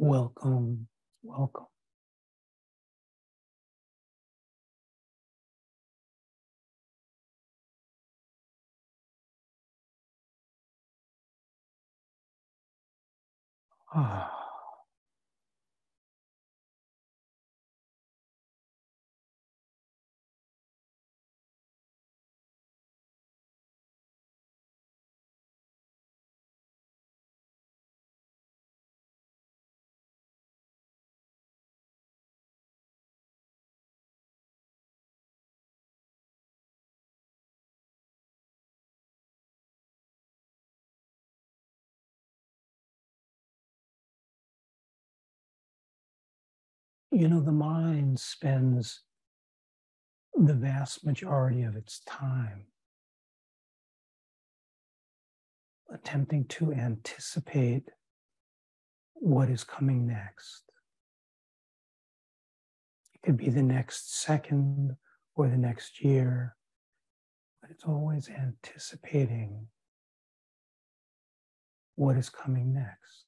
Welcome, welcome. Ah, the mind spends the vast majority of its time attempting to anticipate what is coming next. It could be the next second or the next year, but it's always anticipating what is coming next.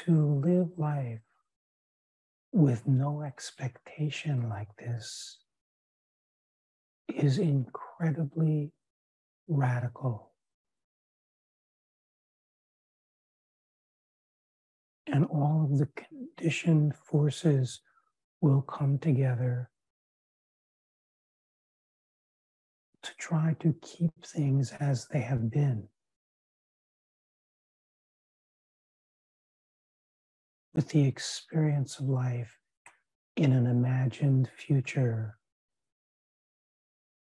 To live life with no expectation like this is incredibly radical. And all of the conditioned forces will come together to try to keep things as they have been. With the experience of life in an imagined future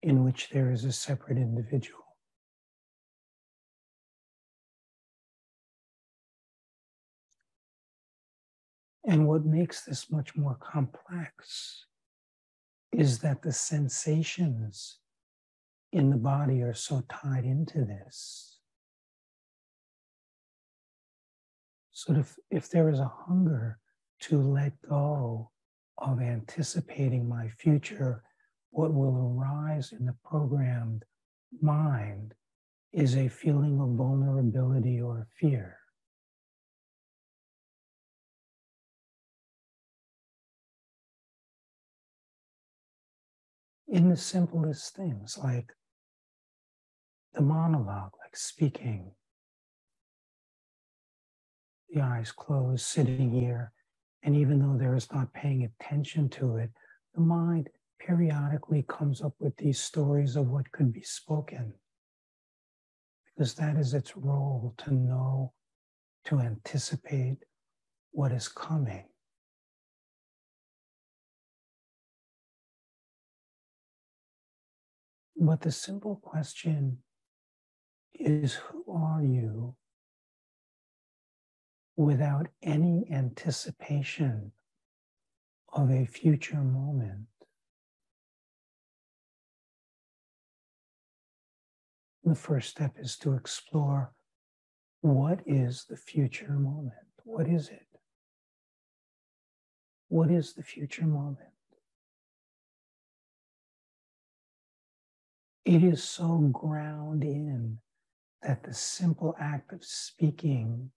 in which there is a separate individual. And what makes this much more complex is that the sensations in the body are so tied into this. So if there is a hunger to let go of anticipating my future, what will arise in the programmed mind is a feeling of vulnerability or fear. In the simplest things, like the monologue, like speaking, the eyes closed, sitting here, and even though there is not paying attention to it, the mind periodically comes up with these stories of what could be spoken, because that is its role, to know, to anticipate what is coming. But the simple question is, who are you without any anticipation of a future moment? The first step is to explore, what is the future moment? What is it? What is the future moment? It is so ground in that the simple act of speaking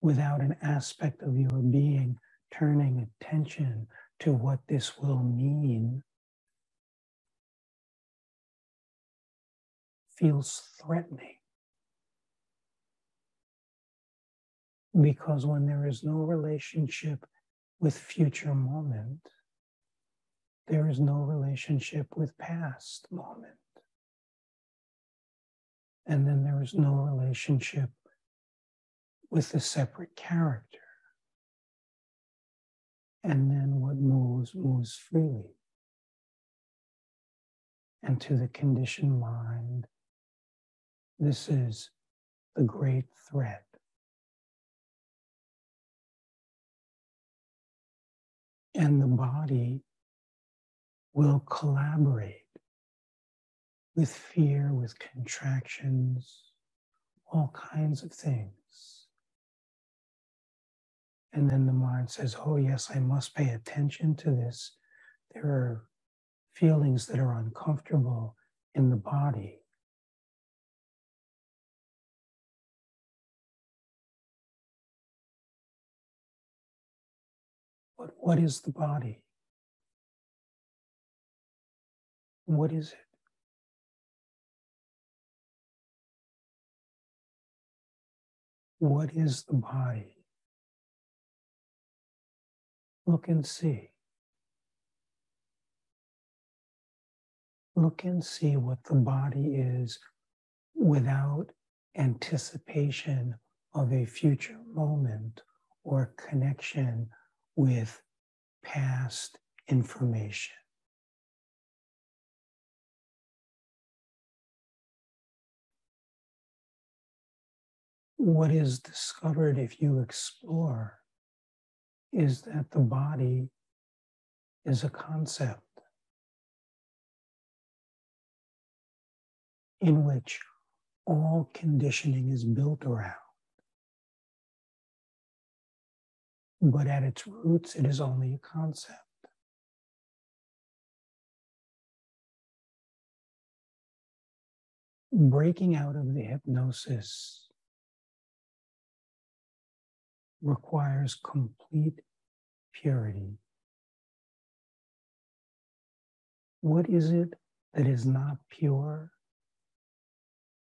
without an aspect of your being turning attention to what this will mean feels threatening. Because when there is no relationship with future moment, there is no relationship with past moment. And then there is no relationship with the separate character. And then what moves, moves freely. And to the conditioned mind, this is the great threat. And the body will collaborate with fear, with contractions, all kinds of things. And then the mind says, oh yes, I must pay attention to this. There are feelings that are uncomfortable in the body. But what is the body? What is it? What is the body? Look and see. Look and see what the body is without anticipation of a future moment or connection with past information. What is discovered if you explore is that the body is a concept in which all conditioning is built around. But at its roots, it is only a concept. Breaking out of the hypnosis requires complete purity. What is it that is not pure?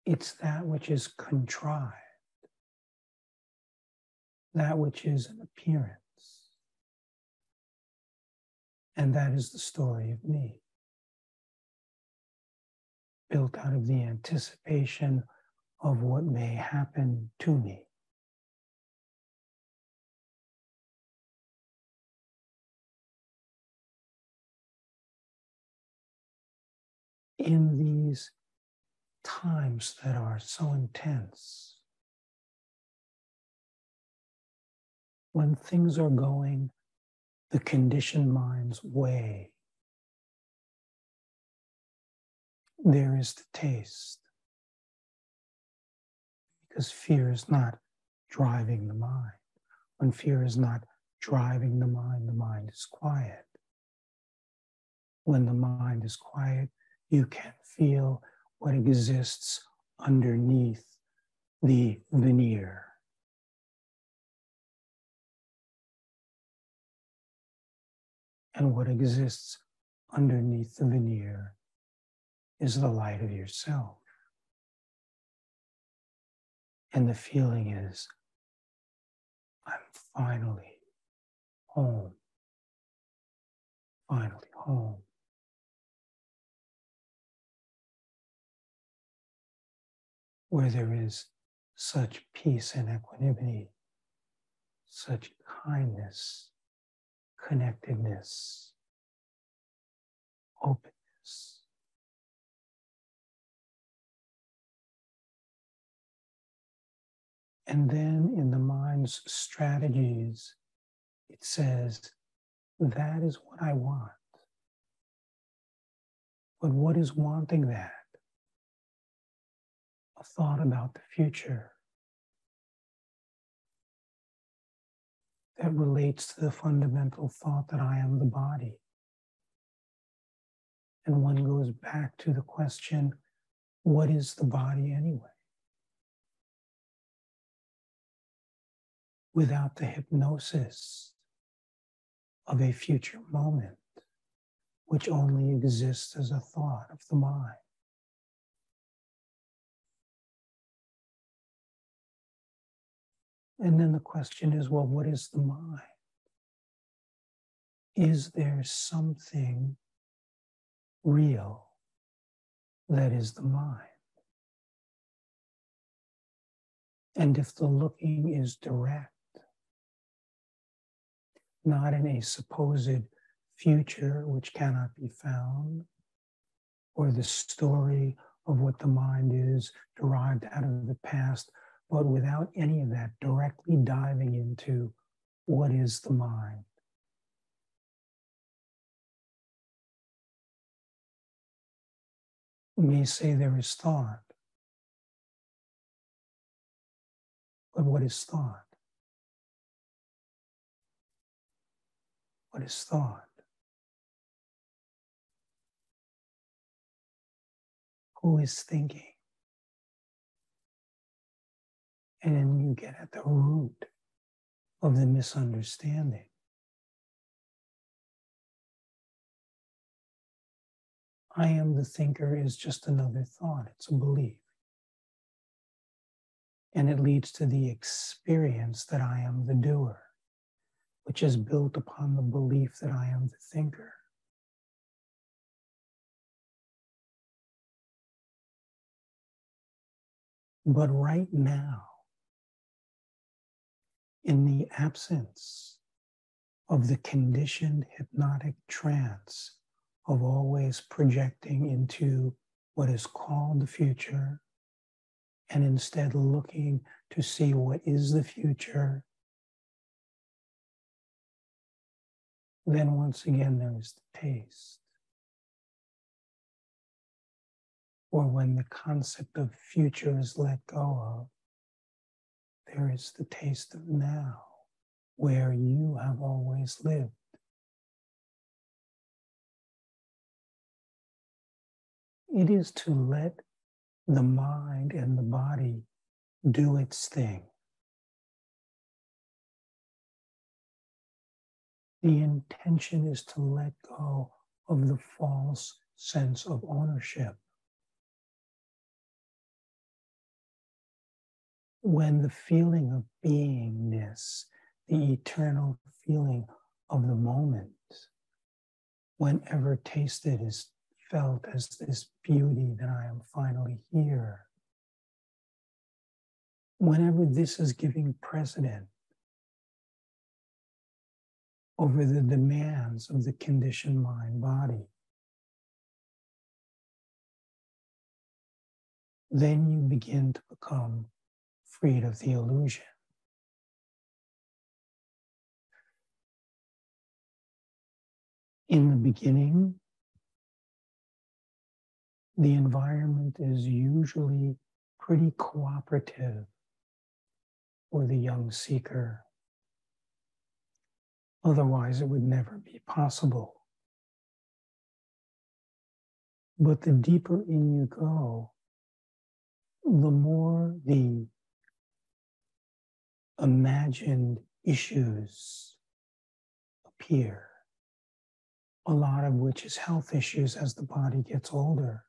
It's that which is contrived, that which is an appearance. And that is the story of me, built out of the anticipation of what may happen to me. In these times that are so intense, when things are going the conditioned mind's way, there is the taste, because fear is not driving the mind. When fear is not driving the mind is quiet. When the mind is quiet, you can feel what exists underneath the veneer. And what exists underneath the veneer is the light of yourself. And the feeling is, I'm finally home. Finally home. Where there is such peace and equanimity, such kindness, connectedness, openness. And then in the mind's strategies, it says, that is what I want. But what is wanting that? A thought about the future that relates to the fundamental thought that I am the body. And one goes back to the question, what is the body anyway? Without the hypnosis of a future moment, which only exists as a thought of the mind. And then the question is, well, what is the mind? Is there something real that is the mind? And if the looking is direct, not in a supposed future which cannot be found, or the story of what the mind is derived out of the past, but without any of that, directly diving into what is the mind. We may say there is thought, but what is thought? What is thought? Who is thinking? And then you get at the root of the misunderstanding. I am the thinker is just another thought. It's a belief. And it leads to the experience that I am the doer, which is built upon the belief that I am the thinker. But right now, in the absence of the conditioned hypnotic trance of always projecting into what is called the future, and instead looking to see what is the future, then once again there is the taste. Or when the concept of future is let go of, there is the taste of now, where you have always lived. It is to let the mind and the body do its thing. The intention is to let go of the false sense of ownership. When the feeling of beingness, the eternal feeling of the moment, whenever tasted, is felt as this beauty that I am finally here. Whenever this is giving precedent over the demands of the conditioned mind body, then you begin to become freed of the illusion. In the beginning, the environment is usually pretty cooperative for the young seeker. Otherwise, it would never be possible. But the deeper in you go, the more the imagined issues appear, a lot of which is health issues as the body gets older.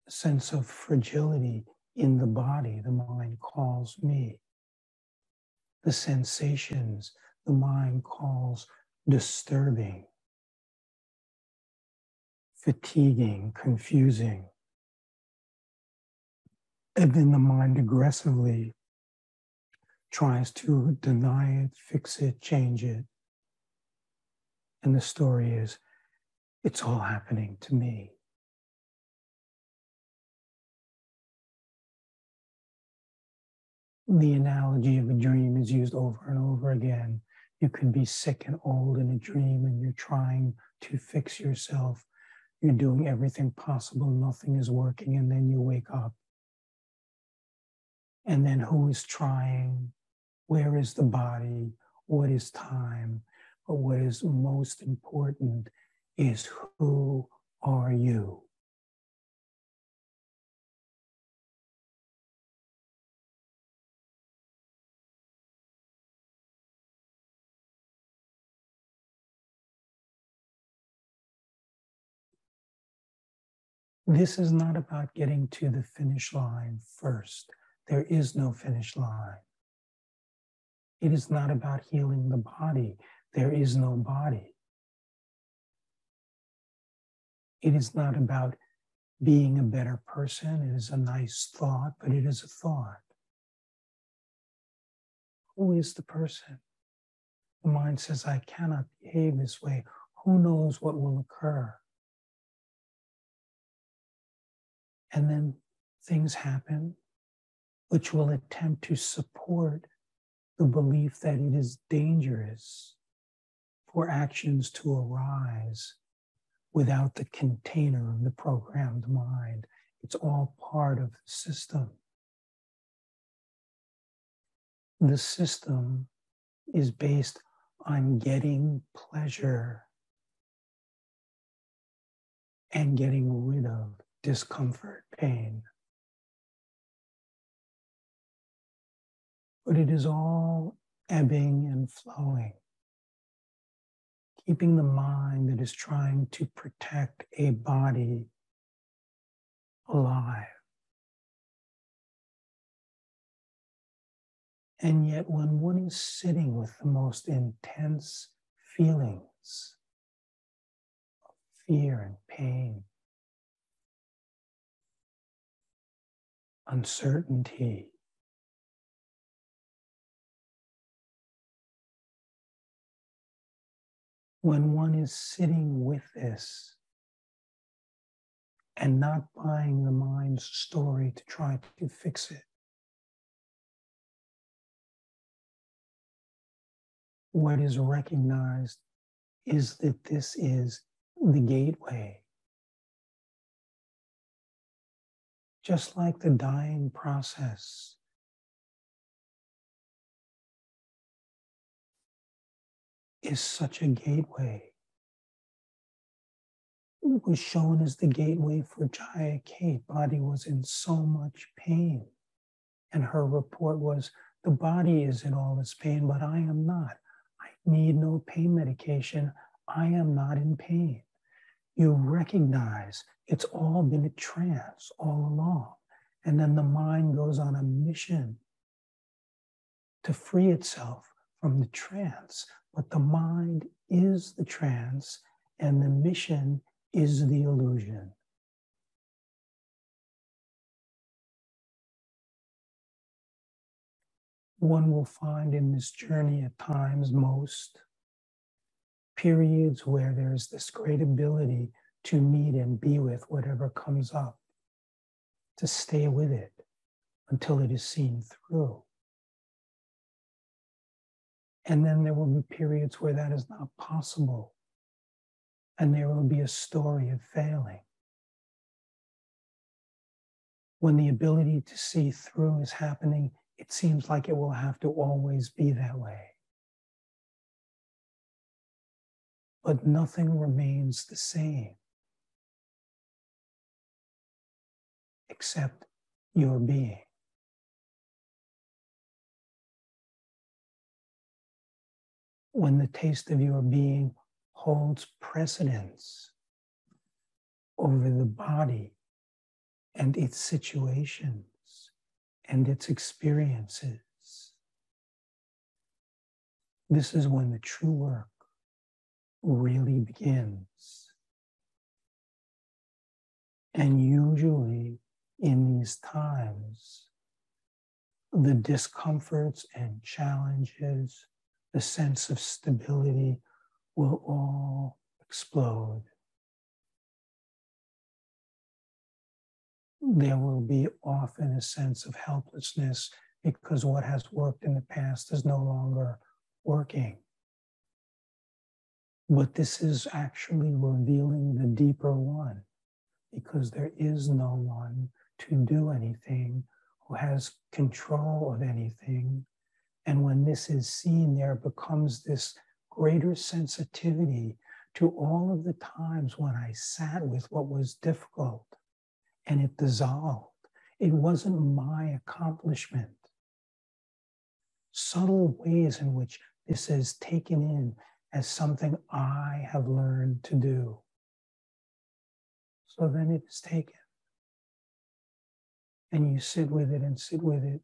A sense of fragility in the body, the mind calls me. The sensations, the mind calls disturbing, fatiguing, confusing. And then the mind aggressively tries to deny it, fix it, change it. And the story is, it's all happening to me. The analogy of a dream is used over and over again. You could be sick and old in a dream and you're trying to fix yourself. You're doing everything possible, nothing is working, and then you wake up. And then who is trying? Where is the body? What is time? But what is most important is, who are you? This is not about getting to the finish line first. There is no finish line. It is not about healing the body. There is no body. It is not about being a better person. It is a nice thought, but it is a thought. Who is the person? The mind says, I cannot behave this way. Who knows what will occur? And then things happen which will attempt to support the belief that it is dangerous for actions to arise without the container of the programmed mind. It's all part of the system. The system is based on getting pleasure and getting rid of discomfort, pain. But it is all ebbing and flowing. keeping the mind that is trying to protect a body alive. And yet, when one is sitting with the most intense feelings of fear and pain, uncertainty, when one is sitting with this and not buying the mind's story to try to fix it, what is recognized is that this is the gateway. Just like the dying process is such a gateway. It was shown as the gateway for Jaya Kate. Body was in so much pain. And her report was, the body is in all its pain, but I am not. I need no pain medication. I am not in pain. You recognize it's all been a trance all along. And then the mind goes on a mission to free itself from the trance. But the mind is the trance, and the mission is the illusion. One will find in this journey at times most periods where there's this great ability to meet and be with whatever comes up, to stay with it until it is seen through. And then there will be periods where that is not possible, and there will be a story of failing. When the ability to see through is happening, it seems like it will have to always be that way. But nothing remains the same except your being. When the taste of your being holds precedence over the body and its situations and its experiences, this is when the true work really begins. And usually in these times, the discomforts and challenges, the sense of stability will all explode. There will be often a sense of helplessness because what has worked in the past is no longer working. But this is actually revealing the deeper one, because there is no one to do anything, who has control of anything. And when this is seen, there becomes this greater sensitivity to all of the times when I sat with what was difficult and it dissolved. It wasn't my accomplishment. Subtle ways in which this is taken in as something I have learned to do. So then it is taken. And you sit with it and sit with it.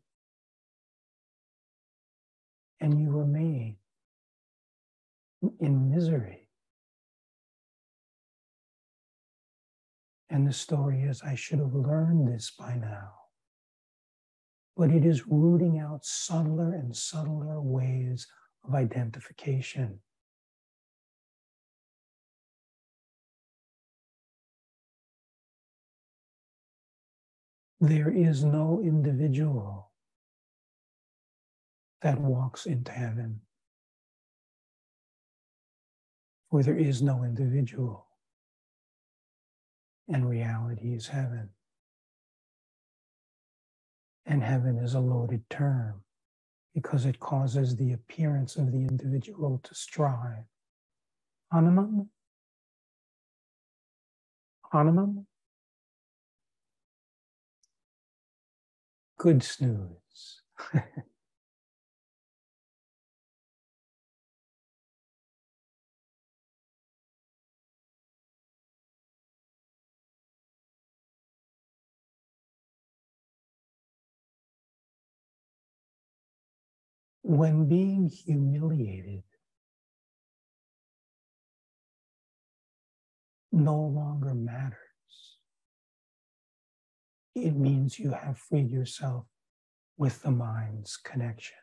And you remain in misery. And the story is, I should have learned this by now. But it is rooting out subtler and subtler ways of identification. There is no individual that walks into heaven, for there is no individual, and reality is heaven. And heaven is a loaded term because it causes the appearance of the individual to strive. Hanuman? Hanuman? Good snooze. When being humiliated no longer matters, it means you have freed yourself with the mind's connections.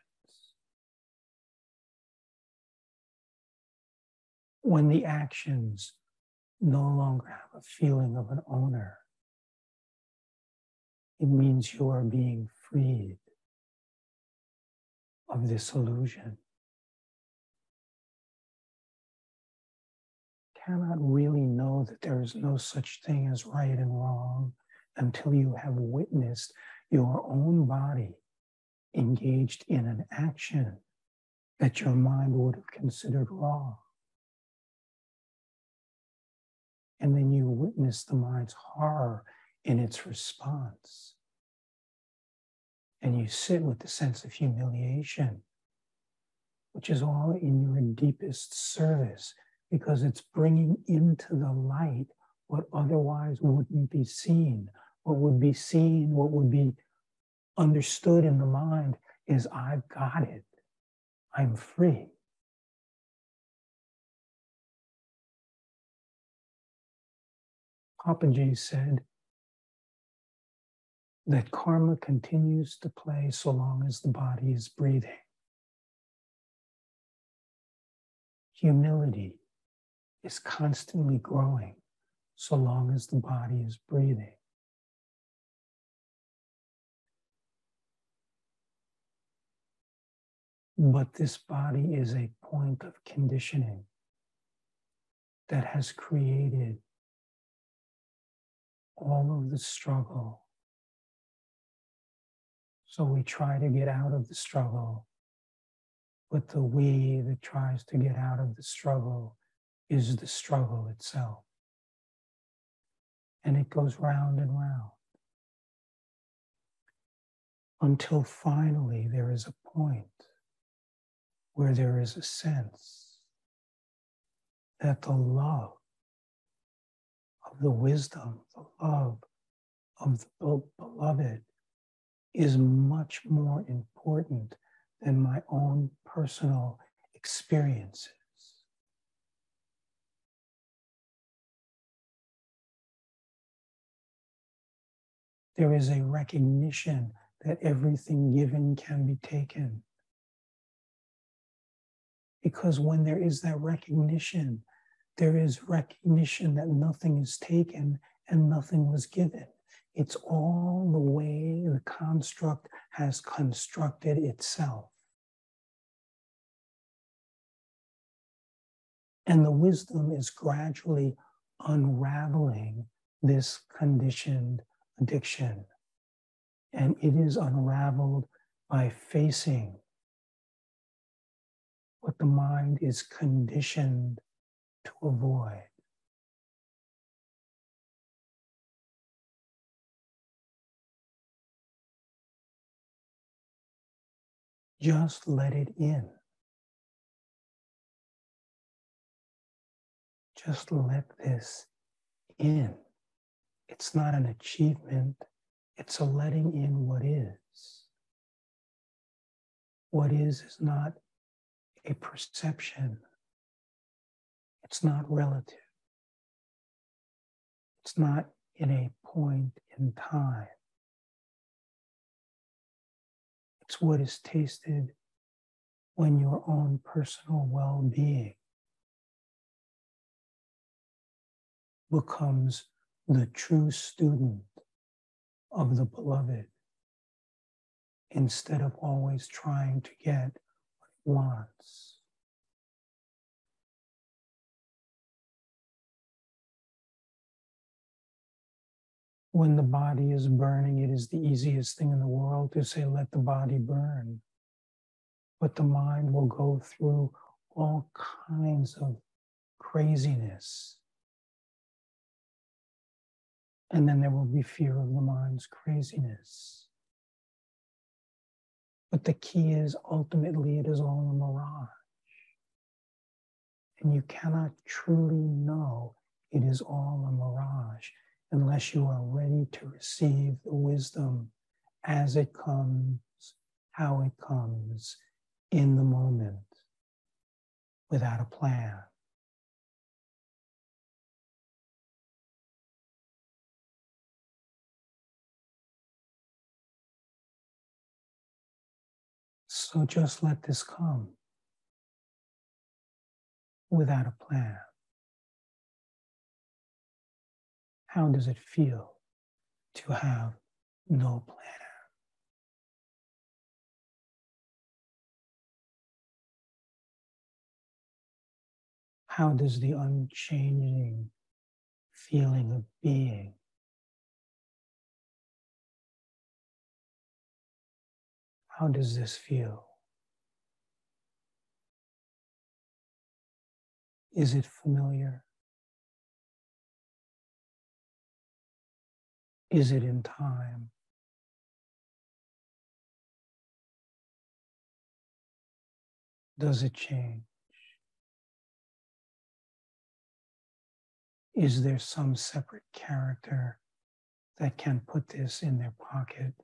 When the actions no longer have a feeling of an owner, it means you are being freed of this illusion. Cannot really know that there is no such thing as right and wrong until you have witnessed your own body engaged in an action that your mind would have considered wrong. And then you witness the mind's horror in its response. And you sit with the sense of humiliation, which is all in your deepest service, because it's bringing into the light what otherwise wouldn't be seen. What would be seen, what would be understood in the mind is, I've got it. I'm free. Papaji said that karma continues to play so long as the body is breathing. Humility is constantly growing so long as the body is breathing. But this body is a point of conditioning that has created all of the struggle. So we try to get out of the struggle, but the we that tries to get out of the struggle is the struggle itself. And it goes round and round until finally there is a point where there is a sense that the love of the wisdom, the love of the beloved is much more important than my own personal experiences. There is a recognition that everything given can be taken. Because when there is that recognition, there is recognition that nothing is taken and nothing was given. It's all the way the construct has constructed itself. And the wisdom is gradually unraveling this conditioned addiction. And it is unraveled by facing what the mind is conditioned to avoid. Just let it in. Just let this in. It's not an achievement. It's a letting in what is. What is not a perception. It's not relative. It's not in a point in time. It's what is tasted when your own personal well-being becomes the true student of the beloved, instead of always trying to get what it wants. When the body is burning, it is the easiest thing in the world to say, let the body burn. But the mind will go through all kinds of craziness. And then there will be fear of the mind's craziness. But the key is, ultimately, it is all a mirage. And you cannot truly know it is all a mirage unless you are ready to receive the wisdom as it comes, how it comes, in the moment without a plan. So just let this come without a plan. How does it feel to have no plan? How does the unchanging feeling of being, how does this feel? Is it familiar? Is it in time? Does it change? Is there some separate character that can put this in their pocket?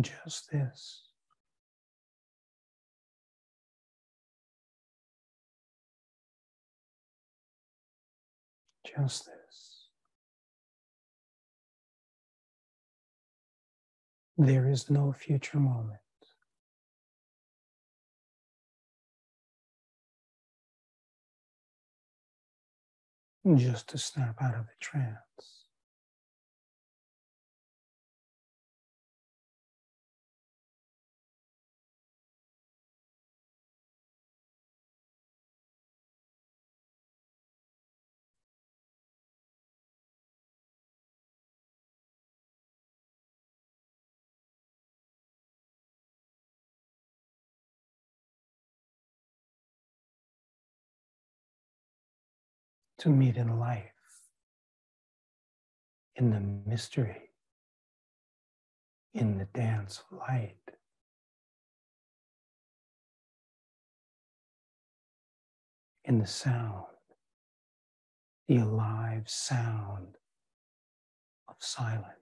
Just this. Just this. There is no future moment. Just to snap out of a trance. To meet in life, in the mystery, in the dance of light. In the sound, the alive sound of silence.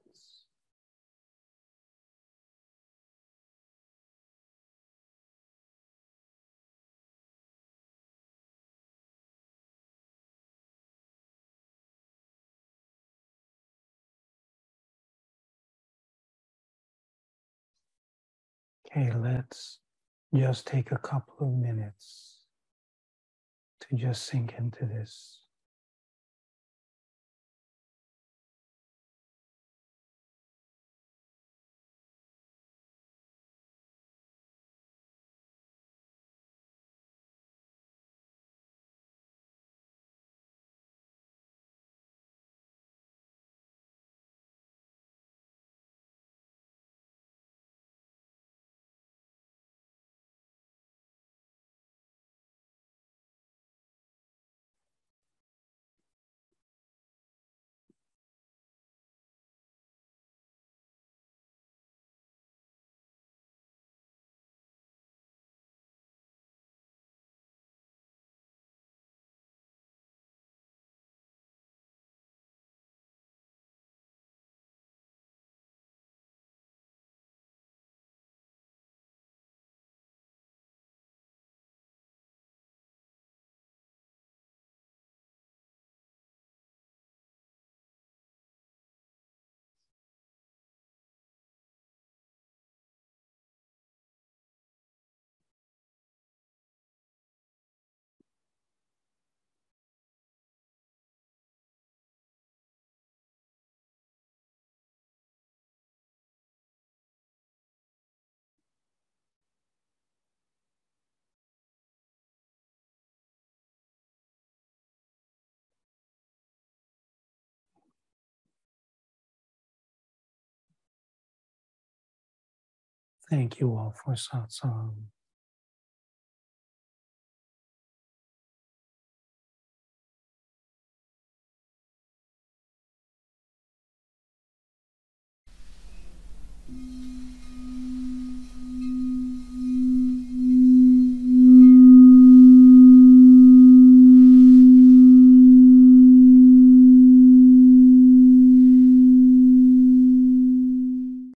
Okay, let's just take a couple of minutes to just sink into this. Thank you all for satsang.